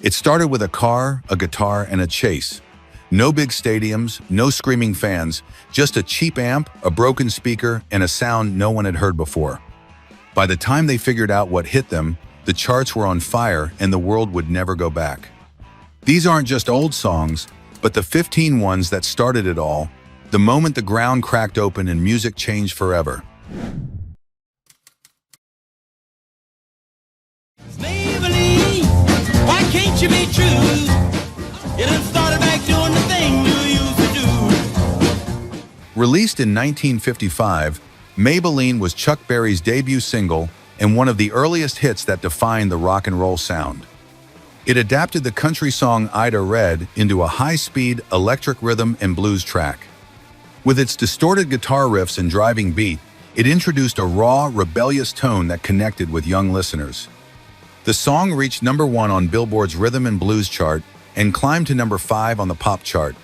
It started with a car, a guitar, and a chase. No big stadiums, no screaming fans, just a cheap amp, a broken speaker, and a sound no one had heard before. By the time they figured out what hit them, the charts were on fire and the world would never go back. These aren't just old songs, but the 15 ones that started it all, the moment the ground cracked open and music changed forever. Maybellene, why can't you be true? You done started back doing the thing you used to do. Released in 1955, Maybellene was Chuck Berry's debut single and one of the earliest hits that defined the rock and roll sound. It adapted the country song Ida Red into a high-speed electric rhythm and blues track. With its distorted guitar riffs and driving beat, it introduced a raw, rebellious tone that connected with young listeners. The song reached #1 on Billboard's Rhythm and Blues chart and climbed to #5 on the pop chart.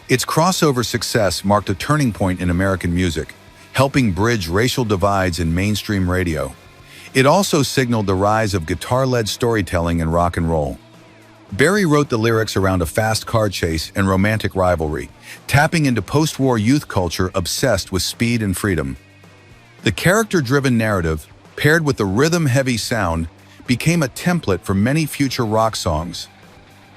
Its crossover success marked a turning point in American music, helping bridge racial divides in mainstream radio. It also signaled the rise of guitar-led storytelling in rock and roll. Berry wrote the lyrics around a fast car chase and romantic rivalry, tapping into post-war youth culture obsessed with speed and freedom. The character-driven narrative, paired with the rhythm-heavy sound, became a template for many future rock songs.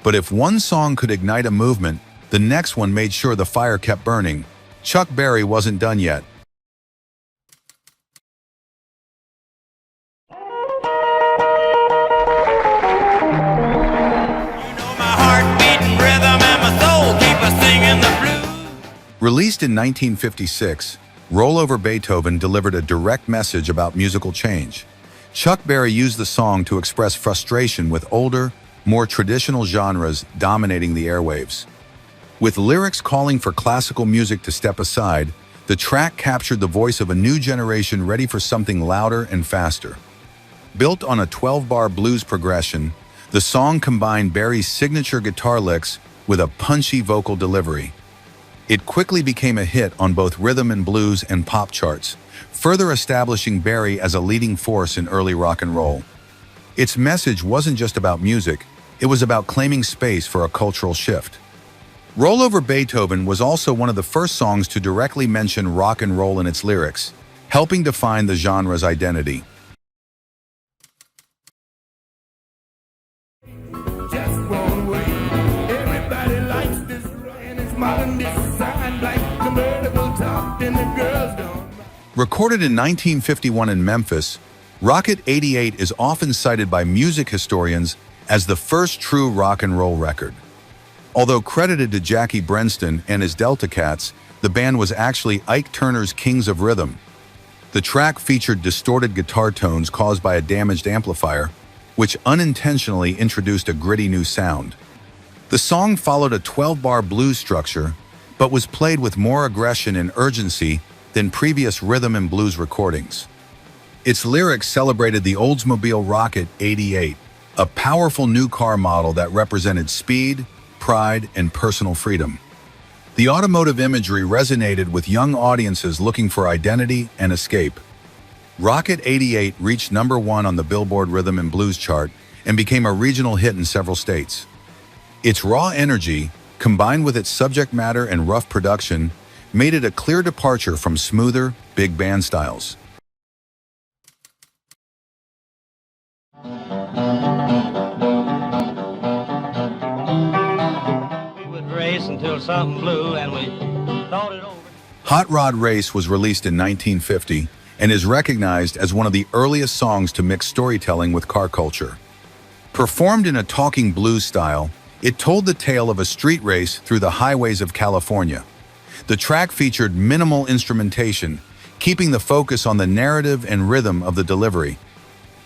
But if one song could ignite a movement, the next one made sure the fire kept burning. Chuck Berry wasn't done yet. Released in 1956, Roll Over Beethoven delivered a direct message about musical change. Chuck Berry used the song to express frustration with older, more traditional genres dominating the airwaves. With lyrics calling for classical music to step aside, the track captured the voice of a new generation ready for something louder and faster. Built on a 12-bar blues progression, the song combined Berry's signature guitar licks with a punchy vocal delivery. It quickly became a hit on both rhythm and blues and pop charts, further establishing Berry as a leading force in early rock and roll. Its message wasn't just about music, it was about claiming space for a cultural shift. Roll Over Beethoven was also one of the first songs to directly mention rock and roll in its lyrics, helping define the genre's identity. Recorded in 1951 in Memphis, Rocket 88 is often cited by music historians as the first true rock and roll record. Although credited to Jackie Brenston and his Delta Cats, the band was actually Ike Turner's Kings of Rhythm. The track featured distorted guitar tones caused by a damaged amplifier, which unintentionally introduced a gritty new sound. The song followed a 12-bar blues structure, but was played with more aggression and urgency than previous rhythm and blues recordings. Its lyrics celebrated the Oldsmobile Rocket 88, a powerful new car model that represented speed, pride, and personal freedom. The automotive imagery resonated with young audiences looking for identity and escape. Rocket 88 reached #1 on the Billboard Rhythm and Blues chart and became a regional hit in several states. Its raw energy, combined with its subject matter and rough production, made it a clear departure from smoother, big band styles. Until something blew and we thought it over. Hot Rod Race was released in 1950 and is recognized as one of the earliest songs to mix storytelling with car culture. Performed in a talking blues style, it told the tale of a street race through the highways of California. The track featured minimal instrumentation, keeping the focus on the narrative and rhythm of the delivery.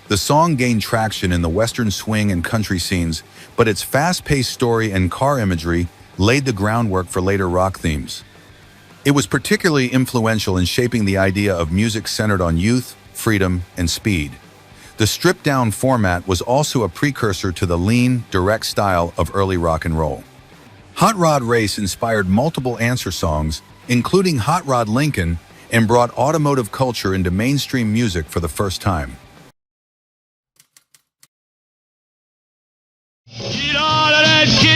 The song gained traction in the western swing and country scenes, but its fast-paced story and car imagery laid the groundwork for later rock themes. It was particularly influential in shaping the idea of music centered on youth, freedom, and speed. The stripped-down format was also a precursor to the lean, direct style of early rock and roll. Hot Rod Race inspired multiple answer songs, including Hot Rod Lincoln, and brought automotive culture into mainstream music for the first time. You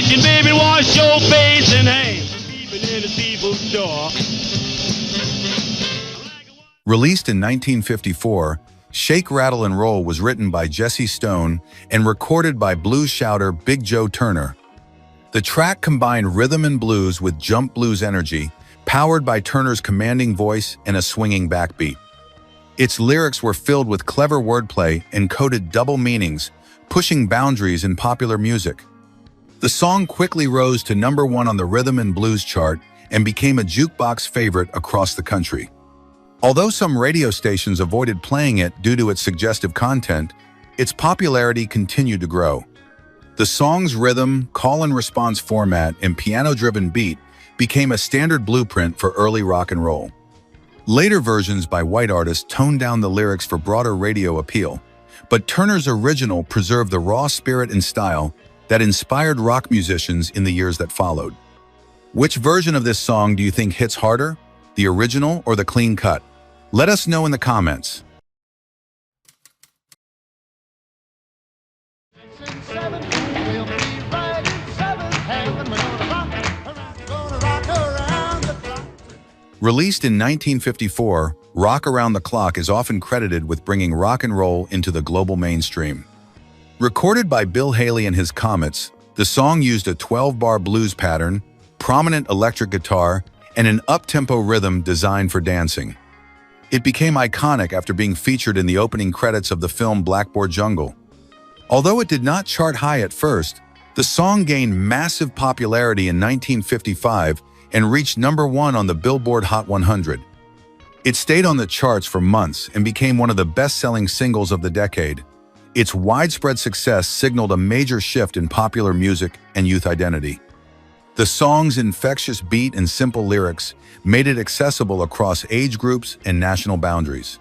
station, baby, wash your face and hang peeping in the people's door. Released in 1954, Shake, Rattle, and Roll was written by Jesse Stone and recorded by blues shouter Big Joe Turner. The track combined rhythm and blues with jump blues energy, powered by Turner's commanding voice and a swinging backbeat. Its lyrics were filled with clever wordplay and coded double meanings, pushing boundaries in popular music. The song quickly rose to #1 on the rhythm and blues chart and became a jukebox favorite across the country. Although some radio stations avoided playing it due to its suggestive content, its popularity continued to grow. The song's rhythm, call-and-response format, and piano-driven beat became a standard blueprint for early rock and roll. Later versions by white artists toned down the lyrics for broader radio appeal, but Turner's original preserved the raw spirit and style that inspired rock musicians in the years that followed. Which version of this song do you think hits harder, the original or the clean cut? Let us know in the comments. Released in 1954, Rock Around the Clock is often credited with bringing rock and roll into the global mainstream. Recorded by Bill Haley and his Comets, the song used a 12-bar blues pattern, prominent electric guitar, and an up-tempo rhythm designed for dancing. It became iconic after being featured in the opening credits of the film Blackboard Jungle. Although it did not chart high at first, the song gained massive popularity in 1955 and reached #1 on the Billboard Hot 100. It stayed on the charts for months and became one of the best-selling singles of the decade. Its widespread success signaled a major shift in popular music and youth identity. The song's infectious beat and simple lyrics made it accessible across age groups and national boundaries.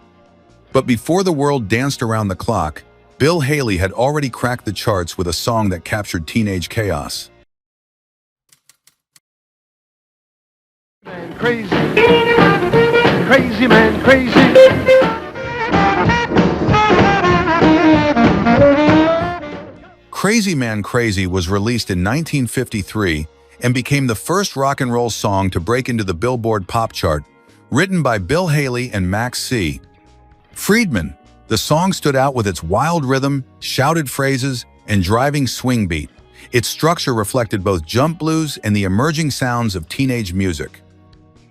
But before the world danced around the clock, Bill Haley had already cracked the charts with a song that captured teenage chaos. Man crazy, crazy man crazy. Crazy Man Crazy was released in 1953 and became the first rock and roll song to break into the Billboard pop chart, written by Bill Haley and Max C. Friedman. The song stood out with its wild rhythm, shouted phrases, and driving swing beat. Its structure reflected both jump blues and the emerging sounds of teenage music.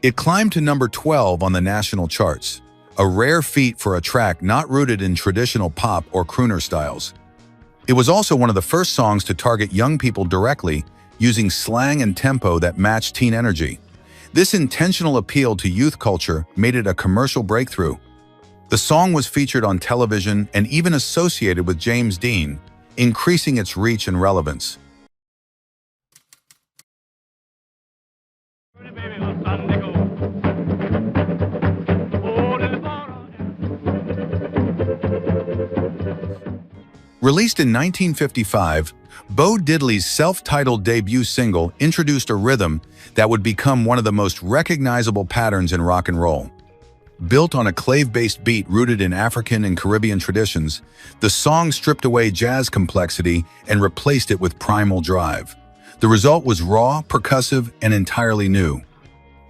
It climbed to #12 on the national charts, a rare feat for a track not rooted in traditional pop or crooner styles. It was also one of the first songs to target young people directly, using slang and tempo that matched teen energy. This intentional appeal to youth culture made it a commercial breakthrough. The song was featured on television and even associated with James Dean, increasing its reach and relevance. Released in 1955, Bo Diddley's self-titled debut single introduced a rhythm that would become one of the most recognizable patterns in rock and roll. Built on a clave-based beat rooted in African and Caribbean traditions, the song stripped away jazz complexity and replaced it with primal drive. The result was raw, percussive, and entirely new.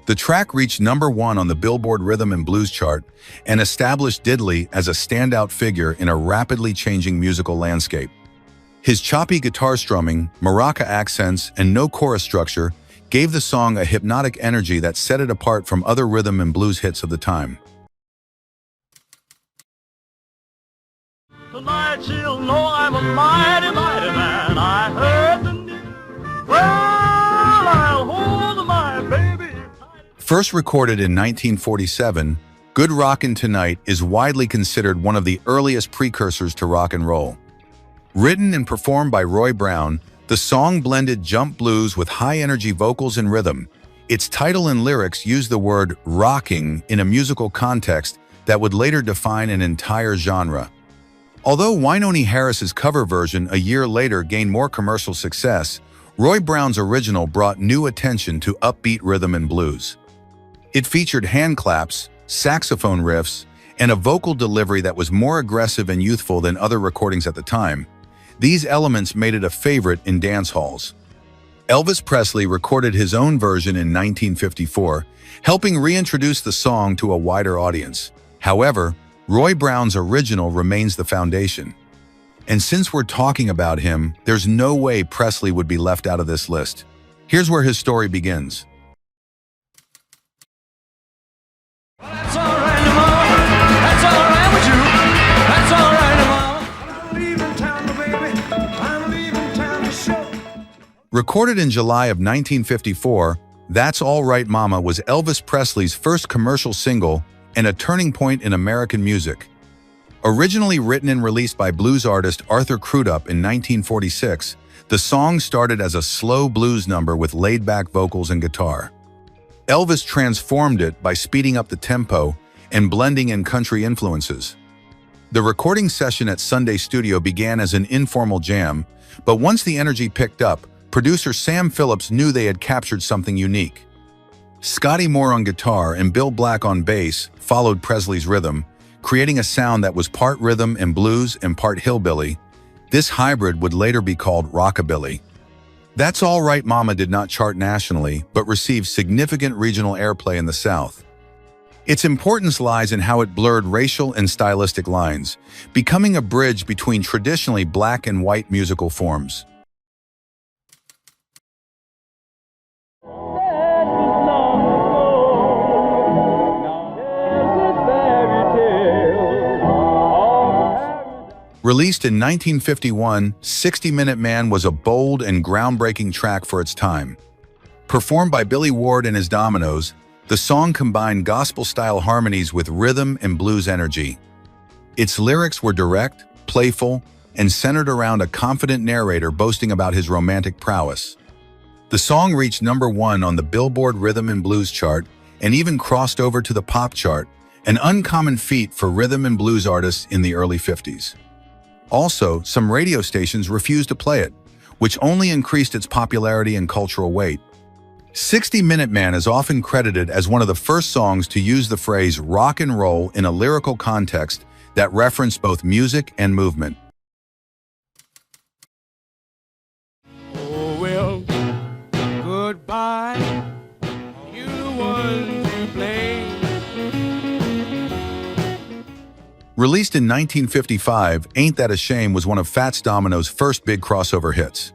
The track reached #1 on the Billboard Rhythm and Blues chart and established Diddley as a standout figure in a rapidly changing musical landscape. His choppy guitar strumming, maraca accents, and no chorus structure gave the song a hypnotic energy that set it apart from other rhythm and blues hits of the time. Tonight she'll know I'm a mighty, mighty man. I heard the news. Well, I'll hold my baby tight. First recorded in 1947, Good Rockin' Tonight is widely considered one of the earliest precursors to rock and roll. Written and performed by Roy Brown, the song blended jump blues with high-energy vocals and rhythm. Its title and lyrics use the word rocking in a musical context that would later define an entire genre. Although Wynonie Harris's cover version a year later gained more commercial success, Roy Brown's original brought new attention to upbeat rhythm and blues. It featured hand claps, saxophone riffs, and a vocal delivery that was more aggressive and youthful than other recordings at the time. These elements made it a favorite in dance halls. Elvis Presley recorded his own version in 1954, helping reintroduce the song to a wider audience. However, Roy Brown's original remains the foundation. And since we're talking about him, there's no way Presley would be left out of this list. Here's where his story begins. That's all right, Mama. That's all right with you. That's all right, Mama. I'm leaving town, baby. I'm leaving town to show. Recorded in July of 1954, That's All Right Mama was Elvis Presley's first commercial single and a turning point in American music. Originally written and released by blues artist Arthur Crudup in 1946, the song started as a slow blues number with laid-back vocals and guitar. Elvis transformed it by speeding up the tempo and blending in country influences. The recording session at Sunday Studio began as an informal jam, but once the energy picked up, producer Sam Phillips knew they had captured something unique. Scotty Moore on guitar and Bill Black on bass followed Presley's rhythm, creating a sound that was part rhythm and blues and part hillbilly. This hybrid would later be called rockabilly. That's All Right Mama did not chart nationally, but received significant regional airplay in the South. Its importance lies in how it blurred racial and stylistic lines, becoming a bridge between traditionally black and white musical forms. Released in 1951, 60-Minute Man was a bold and groundbreaking track for its time. Performed by Billy Ward and his Dominoes, the song combined gospel-style harmonies with rhythm and blues energy. Its lyrics were direct, playful, and centered around a confident narrator boasting about his romantic prowess. The song reached #1 on the Billboard Rhythm and Blues chart and even crossed over to the pop chart, an uncommon feat for rhythm and blues artists in the early 50s. Also, some radio stations refused to play it, which only increased its popularity and cultural weight. 60-Minute Man is often credited as one of the first songs to use the phrase rock and roll in a lyrical context that referenced both music and movement. Oh, well, goodbye. You the one to blame. Released in 1955, Ain't That a Shame was one of Fats Domino's first big crossover hits.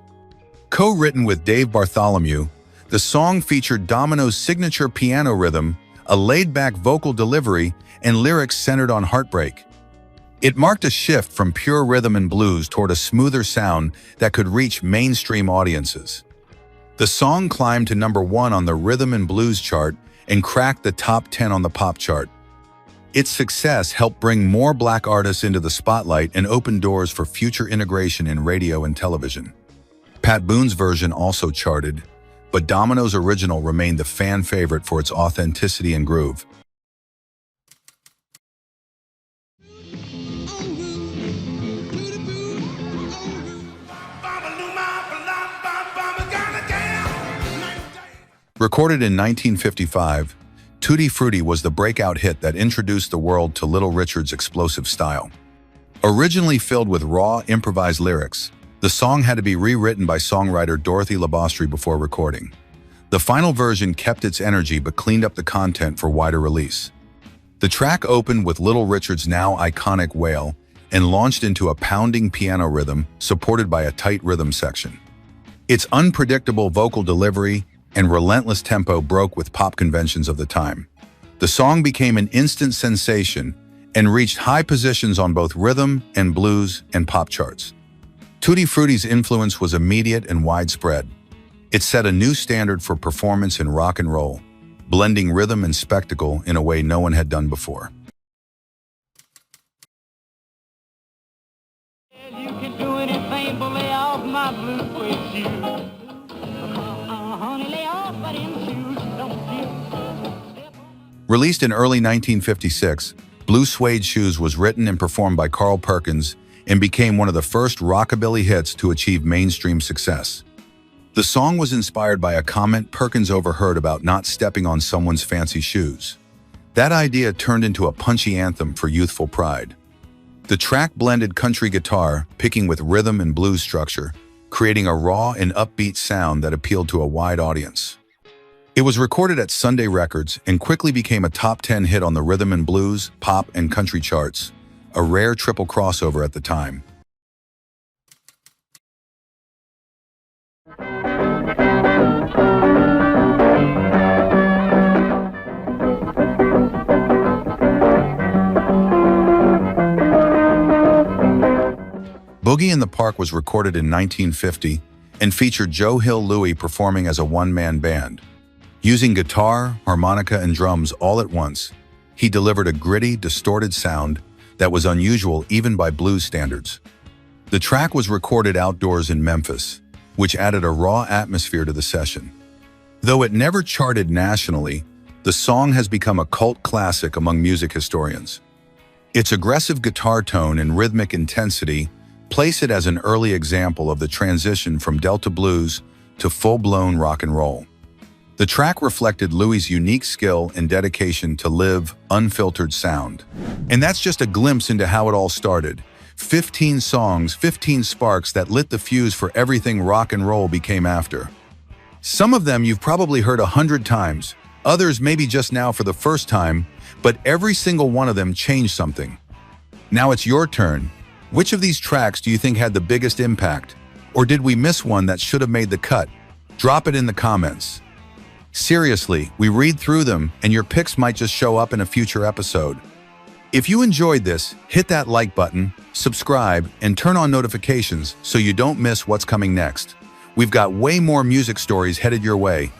Co-written with Dave Bartholomew, the song featured Domino's signature piano rhythm, a laid-back vocal delivery, and lyrics centered on heartbreak. It marked a shift from pure rhythm and blues toward a smoother sound that could reach mainstream audiences. The song climbed to #1 on the Rhythm and Blues chart and cracked the top 10 on the pop chart. Its success helped bring more black artists into the spotlight and open doors for future integration in radio and television. Pat Boone's version also charted, but Domino's original remained the fan favorite for its authenticity and groove. Recorded in 1955, Tutti Frutti was the breakout hit that introduced the world to Little Richard's explosive style. Originally filled with raw, improvised lyrics, the song had to be rewritten by songwriter Dorothy Labostri before recording. The final version kept its energy but cleaned up the content for wider release. The track opened with Little Richard's now iconic wail and launched into a pounding piano rhythm supported by a tight rhythm section. Its unpredictable vocal delivery and relentless tempo broke with pop conventions of the time. The song became an instant sensation and reached high positions on both rhythm and blues and pop charts. Tutti Frutti's influence was immediate and widespread. It set a new standard for performance in rock and roll, blending rhythm and spectacle in a way no one had done before. You can do anything but lay off my blue suede shoes. Honey, lay off my them shoes, don't you? Released in early 1956, Blue Suede Shoes was written and performed by Carl Perkins and became one of the first rockabilly hits to achieve mainstream success. The song was inspired by a comment Perkins overheard about not stepping on someone's fancy shoes. That idea turned into a punchy anthem for youthful pride. The track blended country guitar, picking with rhythm and blues structure, creating a raw and upbeat sound that appealed to a wide audience. It was recorded at Sunday Records and quickly became a top 10 hit on the rhythm and blues, pop, and country charts, a rare triple crossover at the time. Boogie in the Park was recorded in 1950 and featured Joe Hill Louie performing as a one-man band. Using guitar, harmonica, and drums all at once, he delivered a gritty, distorted sound that was unusual even by blues standards. The track was recorded outdoors in Memphis, which added a raw atmosphere to the session. Though it never charted nationally, the song has become a cult classic among music historians. Its aggressive guitar tone and rhythmic intensity place it as an early example of the transition from Delta blues to full-blown rock and roll. The track reflected Louie's unique skill and dedication to live, unfiltered sound. And that's just a glimpse into how it all started. 15 songs, 15 sparks that lit the fuse for everything rock and roll became after. Some of them you've probably heard 100 times, others maybe just now for the first time, but every single one of them changed something. Now it's your turn. Which of these tracks do you think had the biggest impact? Or did we miss one that should have made the cut? Drop it in the comments. Seriously, we read through them and your picks might just show up in a future episode. If you enjoyed this, hit that like button, subscribe, and turn on notifications so you don't miss what's coming next. We've got way more music stories headed your way.